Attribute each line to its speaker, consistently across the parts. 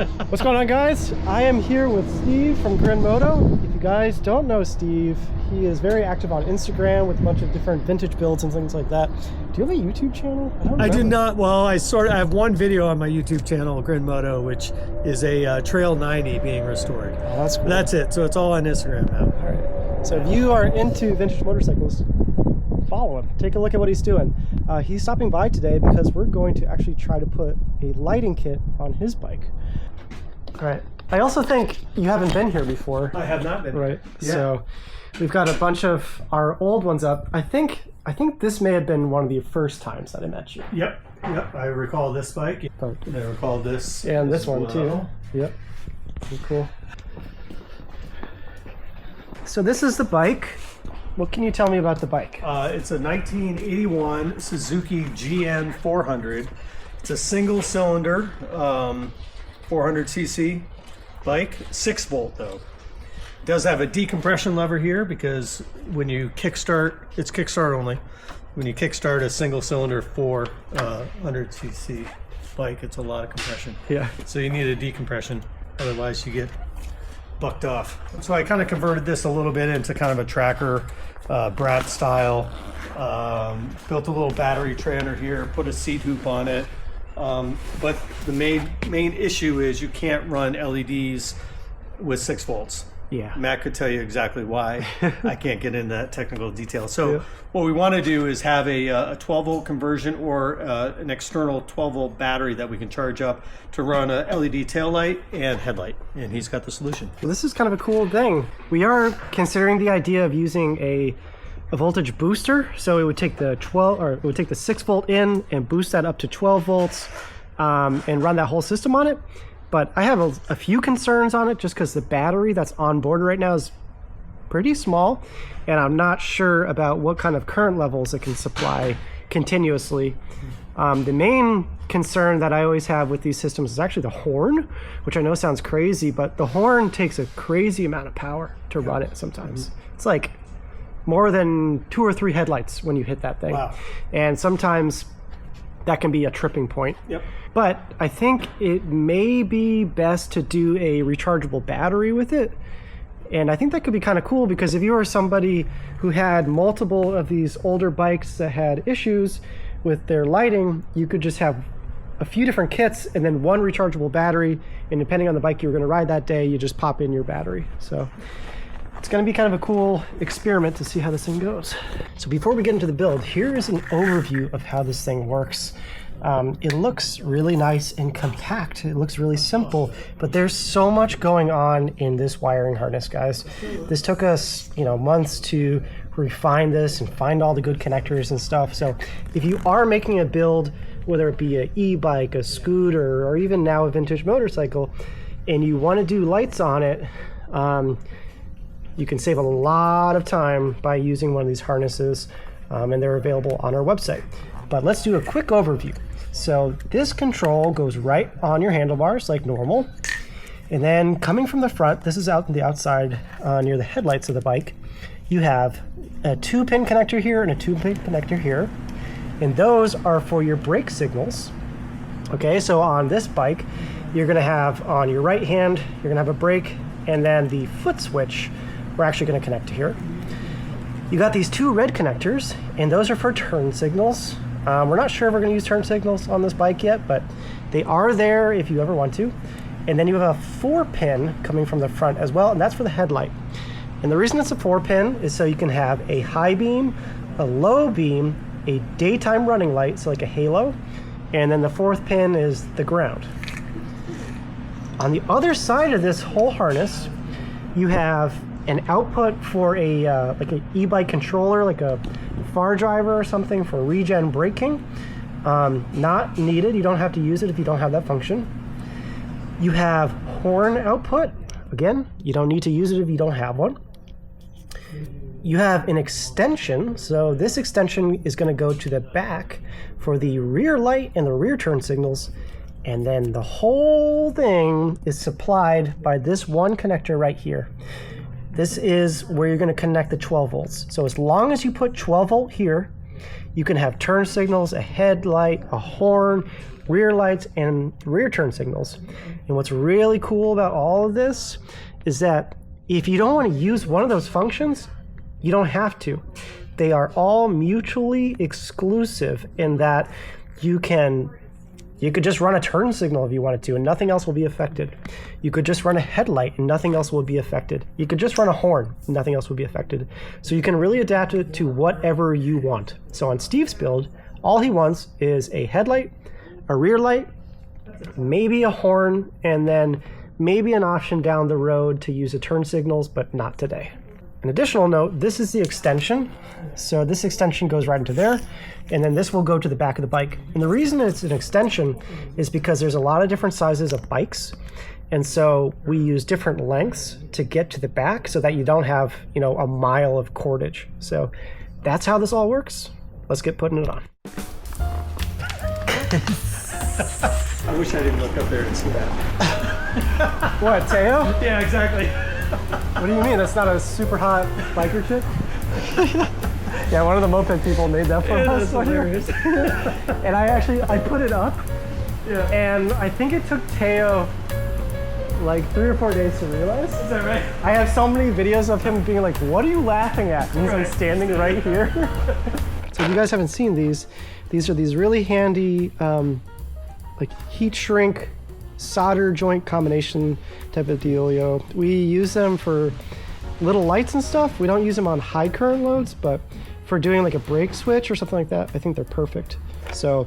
Speaker 1: What's going on, guys? I am here with Steve from Grin Moto. If you guys don't know Steve, he is very active on Instagram with a bunch of different vintage builds and things like that. Do you have a YouTube channel?
Speaker 2: I do not. Well, I have one video on my YouTube channel, Grin Moto, which is a Trail 90 being restored.
Speaker 1: Oh, that's cool.
Speaker 2: That's it. So it's all on Instagram now.
Speaker 1: All right. So if you are into vintage motorcycles, follow him. Take a look at what he's doing. He's stopping by today because we're going to actually try to put a lighting kit on his bike. All right. I also think you haven't been here before.
Speaker 2: I have not been.
Speaker 1: Right.
Speaker 2: Yeah.
Speaker 1: So we've got a bunch of our old ones up. I think this may have been one of the first times that I met you.
Speaker 2: Yep. I recall this bike.
Speaker 1: Oh.
Speaker 2: I recall this.
Speaker 1: And this one
Speaker 2: well.
Speaker 1: too. Yep. Pretty cool. So this is the bike. What can you tell me about the bike?
Speaker 2: It's a 1981 Suzuki GN400. It's a single cylinder, 400cc bike, 6-volt though. It does have a decompression lever here because when you kickstart, it's kickstart only. When you kickstart a single cylinder 400cc bike, it's a lot of compression.
Speaker 1: Yeah.
Speaker 2: So you need a decompression, otherwise you get bucked off. So I kind of converted this a little bit into kind of a tracker, brat style. Built a little battery tray under here, put a seat hoop on it. But the main issue is you can't run LEDs with 6 volts.
Speaker 1: Yeah.
Speaker 2: Matt could tell you exactly why. I can't get into that technical detail. So what we want to do is have a 12-volt conversion or an external 12-volt battery that we can charge up to run a LED taillight and headlight. And he's got the solution.
Speaker 1: Well, this is kind of a cool thing. We are considering the idea of using a voltage booster. So it would take the 6-volt in and boost that up to 12 volts and run that whole system on it. But I have a few concerns on it just because the battery that's on board right now is pretty small, and I'm not sure about what kind of current levels it can supply continuously. The main concern that I always have with these systems is actually the horn, which I know sounds crazy, but the horn takes a crazy amount of power to run it sometimes. It's like more than 2 or 3 headlights when you hit that thing.
Speaker 2: Wow.
Speaker 1: And sometimes that can be a tripping point.
Speaker 2: Yep.
Speaker 1: But I think it may be best to do a rechargeable battery with it. And I think that could be kind of cool because if you are somebody who had multiple of these older bikes that had issues with their lighting, you could just have a few different kits and then one rechargeable battery. And depending on the bike you were going to ride that day, you just pop in your battery. So it's going to be kind of a cool experiment to see how this thing goes. So before we get into the build, here is an overview of how this thing works. It looks really nice and compact. It looks really simple, but there's so much going on in this wiring harness, guys. This took us, months to refine this and find all the good connectors and stuff. So if you are making a build, whether it be an e-bike, a scooter, or even now a vintage motorcycle, and you want to do lights on it, you can save a lot of time by using one of these harnesses, and they're available on our website. But let's do a quick overview. So this control goes right on your handlebars like normal. And then coming from the front, this is out on the outside near the headlights of the bike, you have a 2-pin connector here and a 2-pin connector here. And those are for your brake signals. Okay, so on this bike, you're gonna have on your right hand, you're gonna have a brake, and then the foot switch, we're actually gonna connect to here. You got these 2 red connectors, and those are for turn signals. We're not sure if we're going to use turn signals on this bike yet, but they are there if you ever want to. And then you have a 4-pin coming from the front as well, and that's for the headlight. And the reason it's a 4-pin is so you can have a high beam, a low beam, a daytime running light, so like a halo, and then the 4th pin is the ground. On the other side of this whole harness, you have an output for a like an e-bike controller, like a far driver or something for regen braking. Not needed. You don't have to use it if you don't have that function. You have horn output. Again, you don't need to use it if you don't have one. You have an extension. So this extension is going to go to the back for the rear light and the rear turn signals. And then the whole thing is supplied by this one connector right here. This is where you're going to connect the 12 volts. So as long as you put 12 volt here, You can have turn signals, a headlight, a horn, rear lights, and rear turn signals. And what's really cool about all of this is that if you don't want to use one of those functions, you don't have to. They are all mutually exclusive in that you could just run a turn signal if you wanted to and nothing else will be affected. You could just run a headlight and nothing else will be affected. You could just run a horn and nothing else will be affected. So you can really adapt it to whatever you want. So on Steve's build, all he wants is a headlight, a rear light, maybe a horn, and then maybe an option down the road to use a turn signals, but not today. An additional note, this is the extension. So this extension goes right into there, and then this will go to the back of the bike. And the reason it's an extension is because there's a lot of different sizes of bikes. And so we use different lengths to get to the back so that you don't have, a mile of cordage. So that's how this all works. Let's get putting it on.
Speaker 2: I wish I didn't look up there to see that.
Speaker 1: What, Teo?
Speaker 2: Yeah, exactly.
Speaker 1: What do you mean? That's not a super hot biker chick? Yeah, one of the moped people made that for us.
Speaker 2: That's hilarious.
Speaker 1: And I put it up.
Speaker 2: Yeah.
Speaker 1: And I think it took Teo like 3 or 4 days to realize.
Speaker 2: Is that right?
Speaker 1: I have so many videos of him being like, "What are you laughing at?" And he's like standing right here. So if you guys haven't seen these are these really handy like heat shrink solder joint combination type of dealio. We use them for little lights and stuff. We don't use them on high current loads, but for doing like a brake switch or something like that, I think they're perfect. So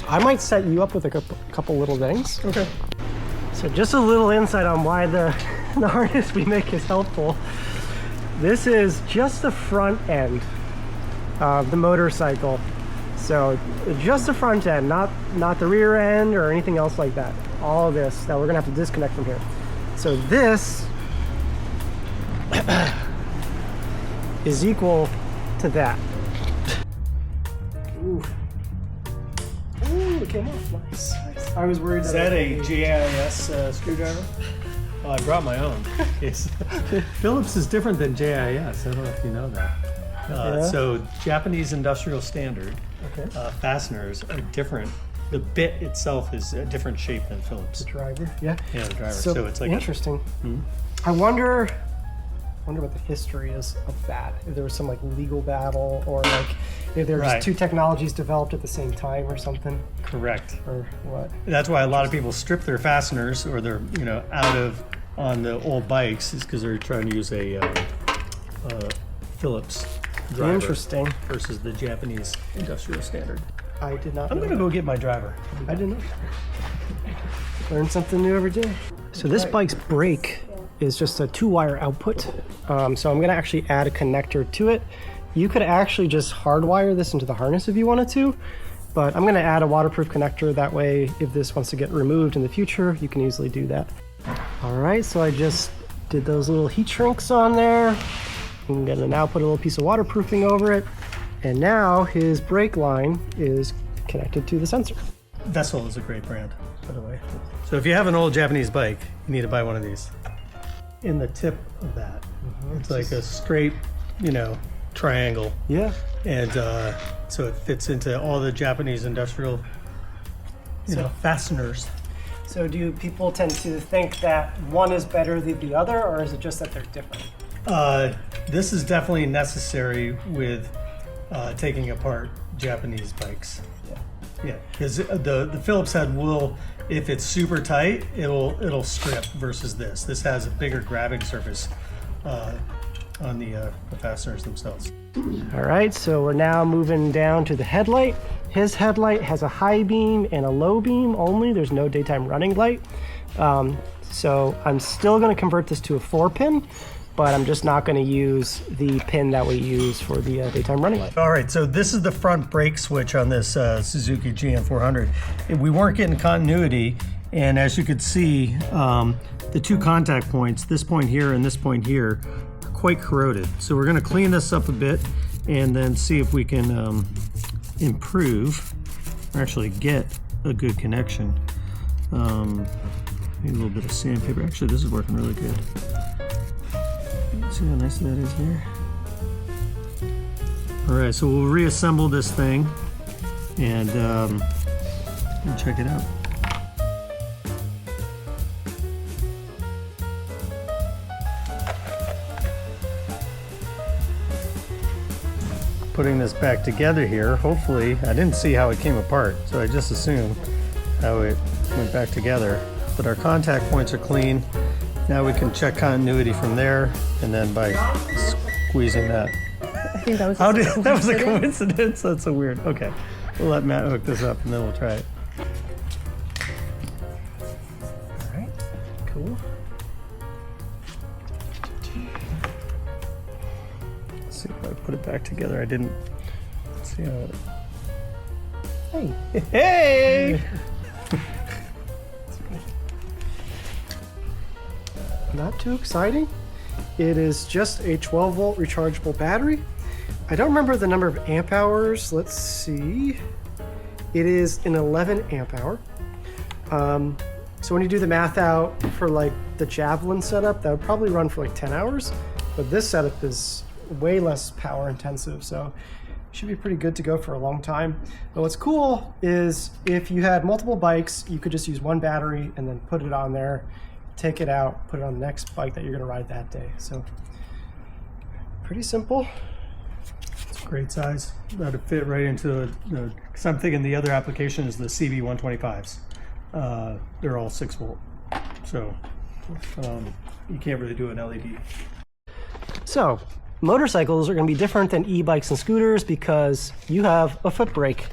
Speaker 1: I might set you up with a couple little things.
Speaker 2: Okay.
Speaker 1: So just a little insight on why the harness we make is helpful. This is just the front end of the motorcycle. So just the front end, not the rear end or anything else like that. All of this that we're gonna have to disconnect from here. So this is equal to that. Ooh, it came off nice. I was worried
Speaker 2: Is that a GIS screwdriver? Oh, I brought my own. Phillips is different than GIS. I don't know if you know that.
Speaker 1: Yeah.
Speaker 2: So Japanese industrial standard fasteners are different. The bit itself is a different shape than Phillips.
Speaker 1: The driver, yeah.
Speaker 2: Yeah, the driver. So it's like
Speaker 1: interesting. I wonder what the history is of that. If there was some like legal battle, or like if there were just two technologies developed at the same time or something.
Speaker 2: Correct.
Speaker 1: Or what?
Speaker 2: That's why a lot of people strip their fasteners, or they're out of on the old bikes, is because they're trying to use a Phillips driver.
Speaker 1: Interesting.
Speaker 2: Versus the Japanese industrial standard.
Speaker 1: I did not.
Speaker 2: I'm gonna go get my driver.
Speaker 1: I didn't know. Learn something new every day. So this bike's brake is just a 2-wire output. So I'm gonna actually add a connector to it. You could actually just hardwire this into the harness if you wanted to, but I'm gonna add a waterproof connector. That way, if this wants to get removed in the future, you can easily do that. All right, so I just did those little heat shrinks on there. I'm gonna now put a little piece of waterproofing over it. And now his brake line is connected to the sensor.
Speaker 2: Vessel is a great brand, by the way. So if you have an old Japanese bike, you need to buy one of these. In the tip of that, it's like a straight, triangle.
Speaker 1: Yeah.
Speaker 2: And so it fits into all the Japanese industrial, fasteners.
Speaker 1: So do people tend to think that one is better than the other, or is it just that they're different?
Speaker 2: This is definitely necessary with taking apart Japanese bikes. Yeah, because the Phillips head will, if it's super tight, it'll strip versus this. This has a bigger grabbing surface on the fasteners themselves.
Speaker 1: All right, so we're now moving down to the headlight. His headlight has a high beam and a low beam only. There's no daytime running light. So I'm still going to convert this to a 4-pin, but I'm just not going to use the pin that we use for the daytime running light.
Speaker 2: All right, so this is the front brake switch on this Suzuki GN400. We weren't getting continuity, and as you could see, the two contact points, this point here and this point here, are quite corroded. So we're going to clean this up a bit and then see if we can improve, or actually get a good connection. Maybe a little bit of sandpaper. Actually, this is working really good. See how nice that is here? All right, so we'll reassemble this thing and check it out. Putting this back together here, hopefully, I didn't see how it came apart, so I just assumed how it went back together. But our contact points are clean. Now we can check continuity from there, and then by squeezing that.
Speaker 3: I think that was
Speaker 2: that was a coincidence? That's so weird. Okay, we'll let Matt hook this up and then we'll try it.
Speaker 1: All right, cool.
Speaker 2: Let's see if I put it back together. I didn't see how it...
Speaker 1: Hey.
Speaker 2: Hey!
Speaker 1: Not too exciting. It is just a 12-volt rechargeable battery. I don't remember the number of amp hours. Let's see. It is an 11 amp hour. So when you do the math out for like the Javelin setup, that would probably run for like 10 hours. But this setup is way less power intensive, so it should be pretty good to go for a long time. But what's cool is if you had multiple bikes, you could just use one battery and then put it on there, take it out, put it on the next bike that you're going to ride that day. So pretty simple.
Speaker 2: It's a great size. That'd fit right into the, because I'm thinking the other application is the CB125s. They're all 6 volt. So you can't really do an LED.
Speaker 1: So motorcycles are going to be different than e-bikes and scooters because you have a foot brake.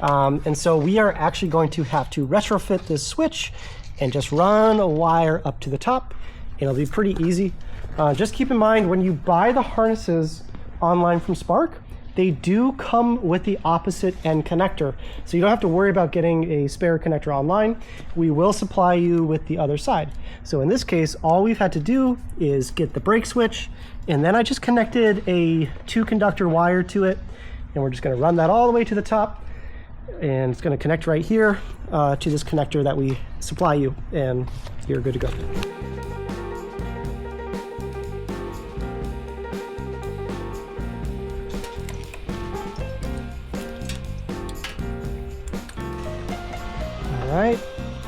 Speaker 1: And so we are actually going to have to retrofit this switch and just run a wire up to the top. It'll be pretty easy. Just keep in mind when you buy the harnesses online from Spark, they do come with the opposite end connector. So you don't have to worry about getting a spare connector online. We will supply you with the other side. So in this case, all we've had to do is get the brake switch, and then I just connected a 2-conductor wire to it, and we're just gonna run that all the way to the top, and it's gonna connect right here to this connector that we supply you, and you're good to go. All right,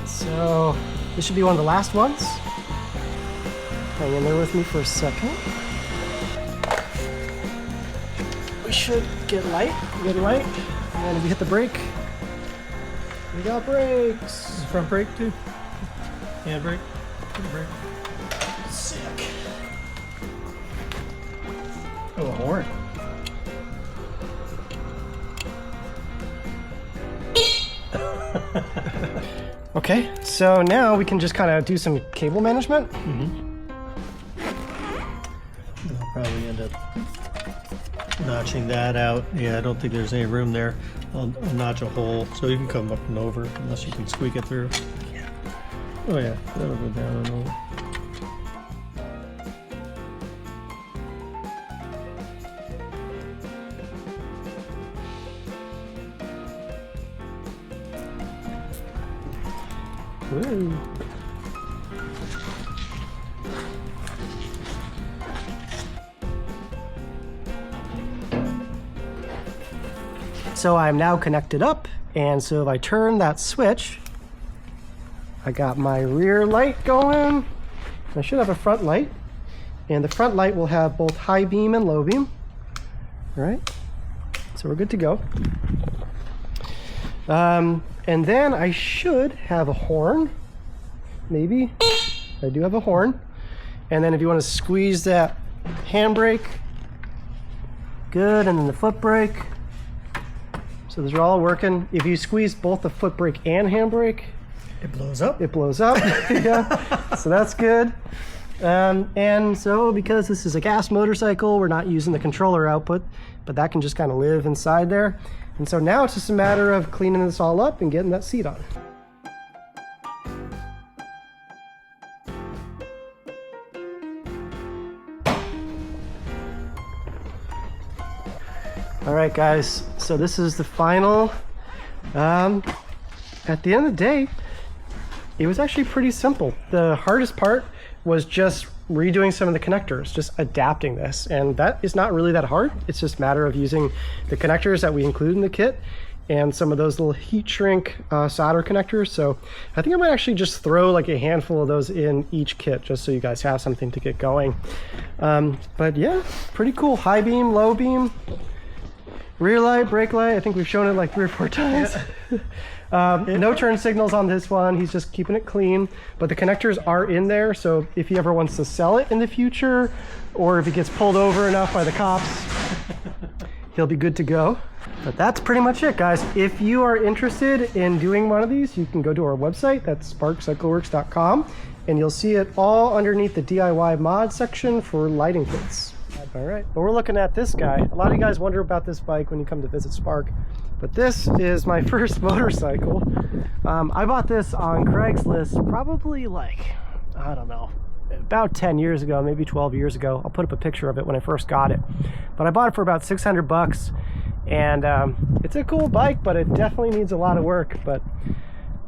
Speaker 1: so this should be one of the last ones. Hang in there with me for a second. We should get light, good light, and then if we hit the brake, we got brakes.
Speaker 2: Front brake too? Hand brake? Brake.
Speaker 1: Sick.
Speaker 2: Oh, a horn.
Speaker 1: Okay, so now we can just kind of do some cable management.
Speaker 2: I'll probably end up notching that out. Yeah, I don't think there's any room there. I'll notch a hole so you can come up and over unless you can squeak it through. Yeah. Oh yeah, that'll go down and over.
Speaker 1: Woo. So I'm now connected up, and so if I turn that switch, I got my rear light going. I should have a front light, and the front light will have both high beam and low beam. All right, so we're good to go. And then I should have a horn, maybe. I do have a horn. And then if you want to squeeze that handbrake, good, and then the foot brake. So those are all working. If you squeeze both the foot brake and handbrake,
Speaker 2: It blows up.
Speaker 1: it blows up. Yeah, so that's good. And so because this is a gas motorcycle, we're not using the controller output, but that can just kind of live inside there. And so now it's just a matter of cleaning this all up and getting that seat on. All right, guys, so this is the final. At the end of the day, it was actually pretty simple. The hardest part was just redoing some of the connectors, just adapting this. And that is not really that hard. It's just a matter of using the connectors that we include in the kit and some of those little heat shrink solder connectors. So I think I might actually just throw like a handful of those in each kit just so you guys have something to get going. But yeah, pretty cool. High beam, low beam, rear light, brake light. I think we've shown it like 3 or 4 times. No turn signals on this one. He's just keeping it clean, but the connectors are in there. So if he ever wants to sell it in the future, or if he gets pulled over enough by the cops, he'll be good to go. But that's pretty much it, guys. If you are interested in doing one of these, you can go to our website. That's sparkcycleworks.com, and you'll see it all underneath the DIY mod section for lighting kits. All right, but we're looking at this guy. A lot of you guys wonder about this bike when you come to visit Spark, but this is my first motorcycle. I bought this on Craigslist probably like, I don't know, about 10 years ago, maybe 12 years ago. I'll put up a picture of it when I first got it. But I bought it for about 600 bucks, and it's a cool bike, but it definitely needs a lot of work. But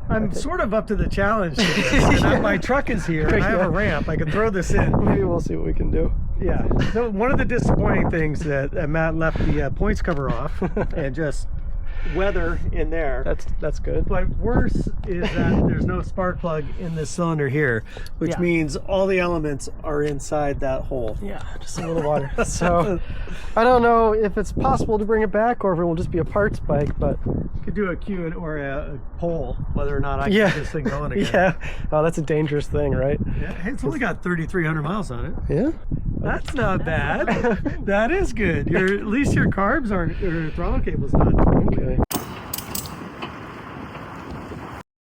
Speaker 2: I'm sort of up to the challenge to this. And my truck is here, and I have a ramp. I can throw this in.
Speaker 1: Maybe we'll see what we can do.
Speaker 2: Yeah. So one of the disappointing things that Matt left the points cover off and just weather in there.
Speaker 1: That's good.
Speaker 2: But worse is that there's no spark plug in this cylinder here, which means all the elements are inside that hole.
Speaker 1: Yeah, just a little water. So I don't know if it's possible to bring it back or if it will just be a parts bike, but
Speaker 2: could do a Q or a poll whether or not I can get this thing going again.
Speaker 1: Yeah. Oh, that's a dangerous thing, right?
Speaker 2: Yeah. Hey, it's only got 3,300 miles on it.
Speaker 1: Yeah.
Speaker 2: That's not bad. That is good. At least your carbs aren't, your throttle cable's not.
Speaker 1: Okay.